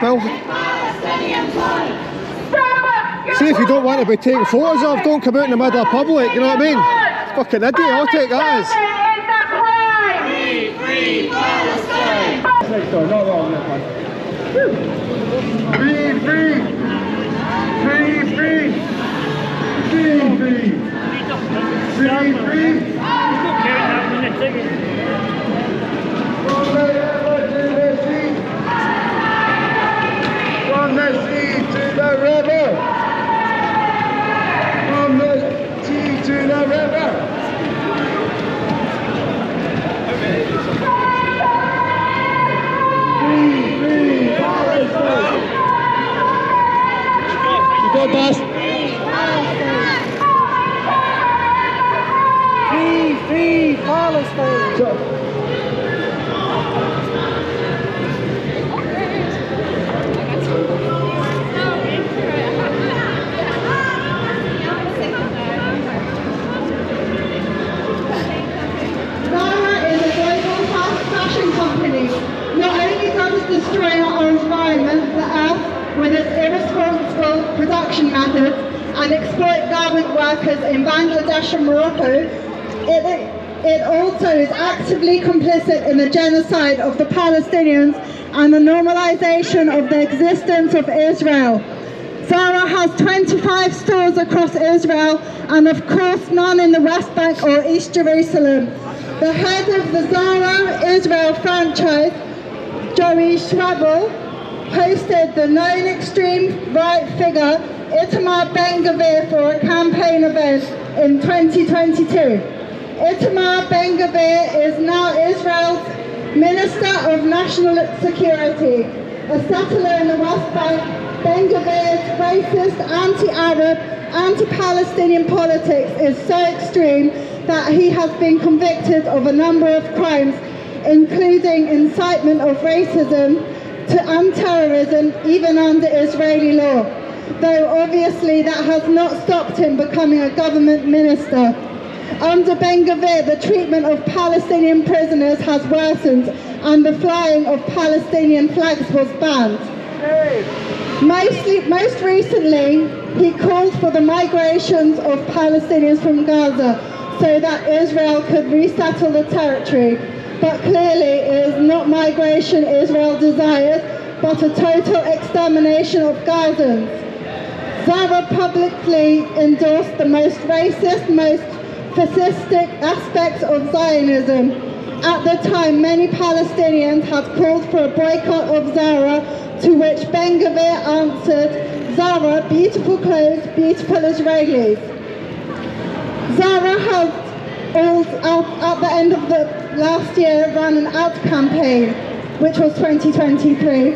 Well, see, if you don't want to be taken photos of, don't come out in the middle of public, you know what I mean? It's fucking idiotic, that is. Free Palestine! Next door, not wrong, that one. Free, free! Free, free! Free, free! Free, free! From the river to the sea! From the sea to the river! From the sea to the river! Go, boss. Free Palestine. Zara is a global fast fashion company. Not only does it destroy our environment, the earth, with its irresponsible production methods and exploit garment workers in Bangladesh and Morocco, it also is actively complicit in the genocide of the Palestinians and the normalization of the existence of Israel. Zara has 25 stores across Israel and of course none in the West Bank or East Jerusalem. The head of the Zara Israel franchise, Joey Schwabel, hosted the known extreme right figure Itamar Ben-Gvir for a campaign event in 2022. Itamar Ben-Gvir is now Israel's Minister of National Security. A settler in the West Bank, Ben-Gvir's racist, anti-Arab, anti-Palestinian politics is so extreme that he has been convicted of a number of crimes, including incitement of racism and terrorism, even under Israeli law, though obviously that has not stopped him becoming a government minister. Under Ben-Gvir, the treatment of Palestinian prisoners has worsened and the flying of Palestinian flags was banned. Most recently, he called for the migrations of Palestinians from Gaza so that Israel could resettle the territory. But clearly it is not migration Israel desires, but a total extermination of Gazans. Zara publicly endorsed the most racist, most fascistic aspects of Zionism. At the time, many Palestinians had called for a boycott of Zara, to which Ben-Gvir answered, "Zara, beautiful clothes, beautiful Israelis." Zara has at the end of the last year ran an ad campaign, which was 2023,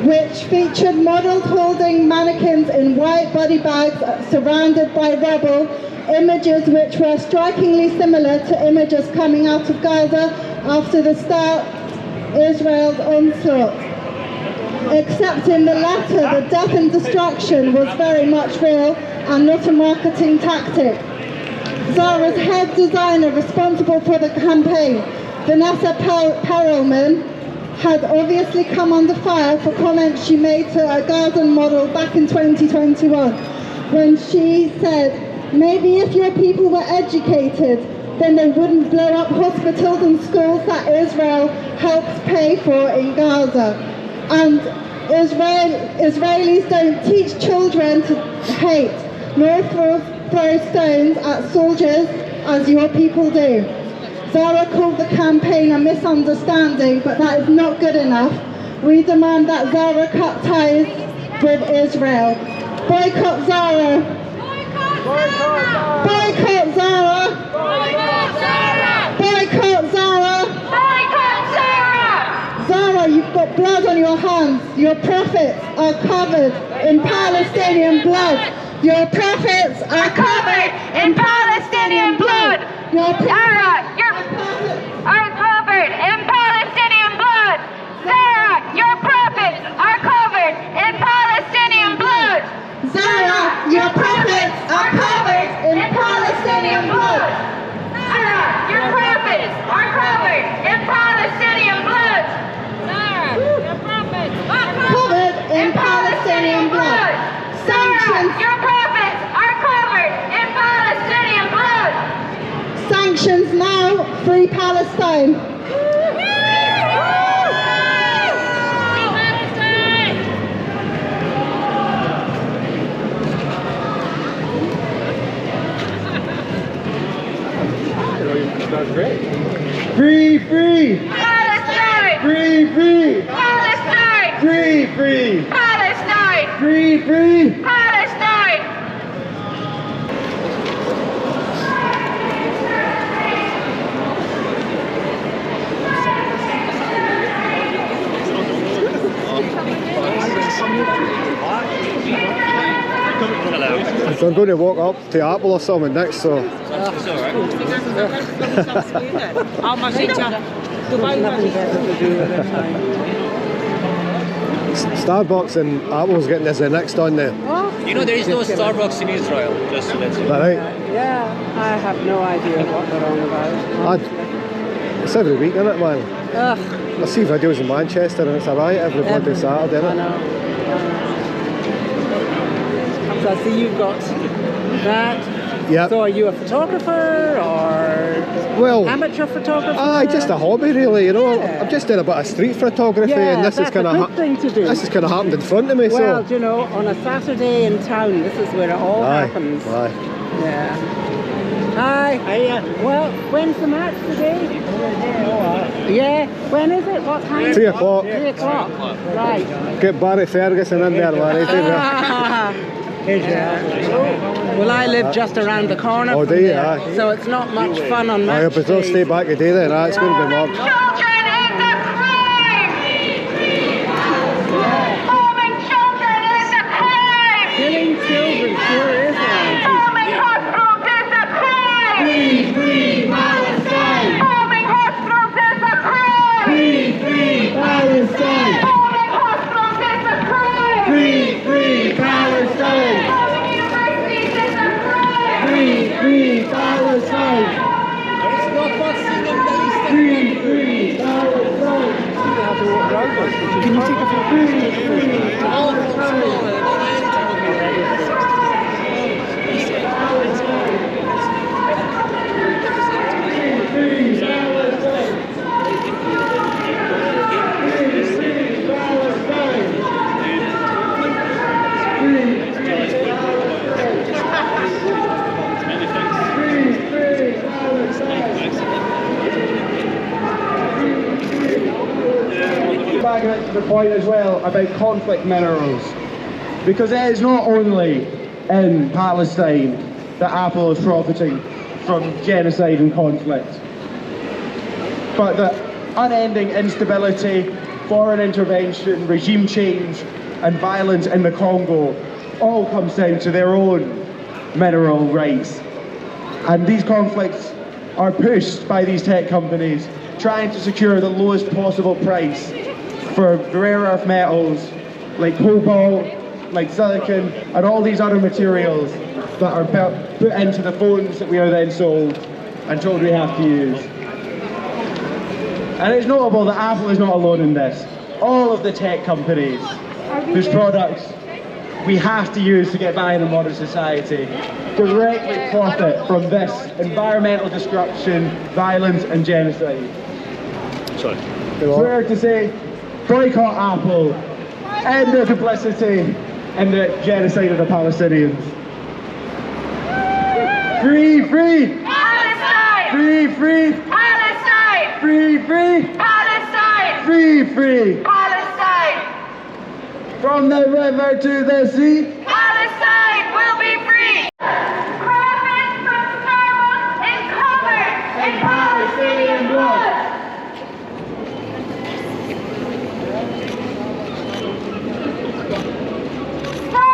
which featured models holding mannequins in white body bags surrounded by rubble, images which were strikingly similar to images coming out of Gaza after the start Israel's onslaught. Except in the latter, the death and destruction was very much real and not a marketing tactic. Zara's head designer responsible for the campaign, Vanessa Perelman, had obviously come under fire for comments she made to a Gazan model back in 2021, when she said, "Maybe if your people were educated, then they wouldn't blow up hospitals and schools that Israel helps pay for in Gaza. And Israelis don't teach children to hate, nor throw stones at soldiers as your people do." Zara called the campaign a misunderstanding, but that is not good enough. We demand that Zara cut ties with Israel. Boycott Zara! Boycott Zara! Boycott Zara! Boycott Zara! Boycott Zara! Boycott Zara! Zara, you've got blood on your hands. Your prophets are covered in Palestinian blood. Your prophets are covered In Palestinian blood! Your Zara, your are covered in Palestinian blood! Zara, your prophets are covered in Palestinian blood! Zara, your prophets are covered in Palestinian blood. Zara, your prophets are covered in Palestinian blood! Zara, your prophets are covered free! Palestine! Free, free! Palestine! Free, free! Palestine! So I'm going to walk up to Apple or something next, so... Starbucks and Apple's getting this next on there. You know there is no Starbucks in Israel, just to let you know. Right? Yeah, I have no idea what they're on about. It's every week, isn't it, man? Ugh, I see videos in Manchester and it's a riot every bloody Saturday, I isn't it? know. So I see you've got that. Yep. So are you a photographer or Well, amateur photographer? just a hobby really, you know. Yeah. I'm just doing a bit of street photography Yeah, and this that's is kind a good thing to do. This has kind of happened in front of me, Well, so... you know, on a Saturday in town, this is where it all happens. Aye. Yeah. Hi. Hiya. Well, when's the match today? Yeah. When is it? What time? 3 o'clock. 3 o'clock. Right. Get Barry Ferguson in there, man. He's doing that. Well, I live just around the corner Oh, from do you? there, Aye. so it's not much fun on I match hope it's all day. stay back today then. It's going to be mobbed. Children is a crime! Harming children is a crime! Killing children sure is Harming hospitals is a crime! Free, free Palestine! Harming hospitals is a crime! Free, free Palestine! Harming hospitals is a crime! Free, free Palestine! Harming universities is a crime! Free, free Palestine! Free, free Palestine! Can you take a photo? Back to the point as well about conflict minerals, because it is not only in Palestine that Apple is profiting from genocide and conflict, but the unending instability, foreign intervention, regime change and violence in the Congo all comes down to their own mineral rights. And these conflicts are pushed by these tech companies trying to secure the lowest possible price for rare earth metals like cobalt, like silicon, and all these other materials that are put into the phones that we are then sold and told we have to use. And it's notable that Apple is not alone in this. All of the tech companies whose products we have to use to get by in a modern society directly profit from this environmental destruction, violence and genocide. Sorry. Fair to say, boycott Apple, end their complicity in the genocide of the Palestinians. Free, free! Palestine! Free, free! Palestine! Free, free! Palestine! Free, free! Palestine! From the river to the sea! Palestine will be free! Profits from Starbucks is covered in Palestinian blood!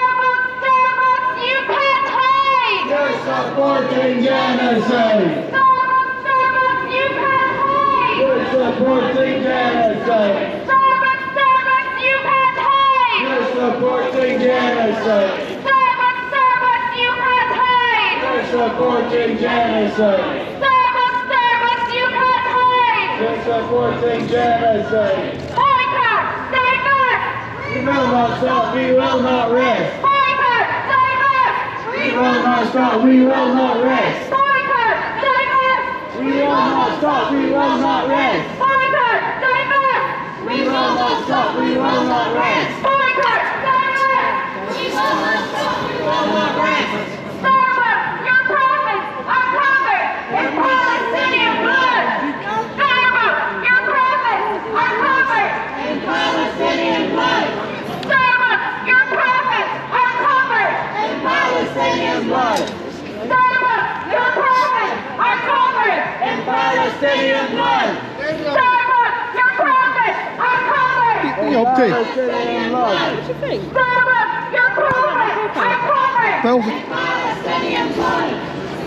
Starbucks, you can't hide! You're supporting genocide! Starbucks, you can't hide! You're supporting genocide! Starbucks, you can't hide! You're supporting genocide! Starbucks, you can't hide! You're supporting genocide! Starbucks, you can't hide! You're supporting genocide! Boycott, divest! We will not stop, we will not rest! Boycott, divest! We will not stop, we will not rest! Boycott, divest! We will not stop, we will not rest! Boycott, divest! We will not stop, we will not rest! Boycott, divest! We will not stop, we will not rest! Starbucks, your profits are covered in Palestinian blood! Starbucks, your profits are covered What are you up to? Palestinian love. What do you think? Stand up! You're prophets! I'm prophets! Well, Palestinian blood!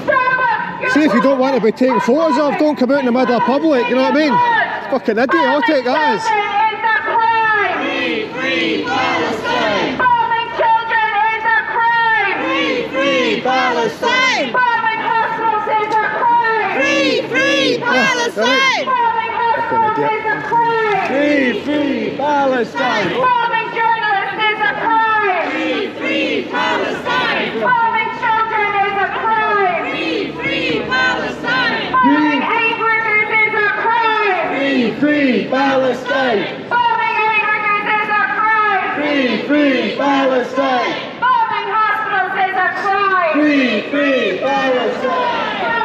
Stand up! You're see if you don't want to be taken photos of, don't come out in the middle of public, you know what I mean? It's fucking idiotic, that is. Bombing children is a crime! Free Palestine! Bombing children is a crime! Free Palestine! Bombing hospitals is a crime! Free Palestine! Bombing hospitals is a crime! Free Palestine! Bombing journalists is a crime! Free Palestine! Bombing children is a crime! Free Palestine! Bombing aid workers is a crime! Free Palestine! Bombing aid workers is a crime! Free Palestine! Bombing hospitals is a crime! Free Palestine!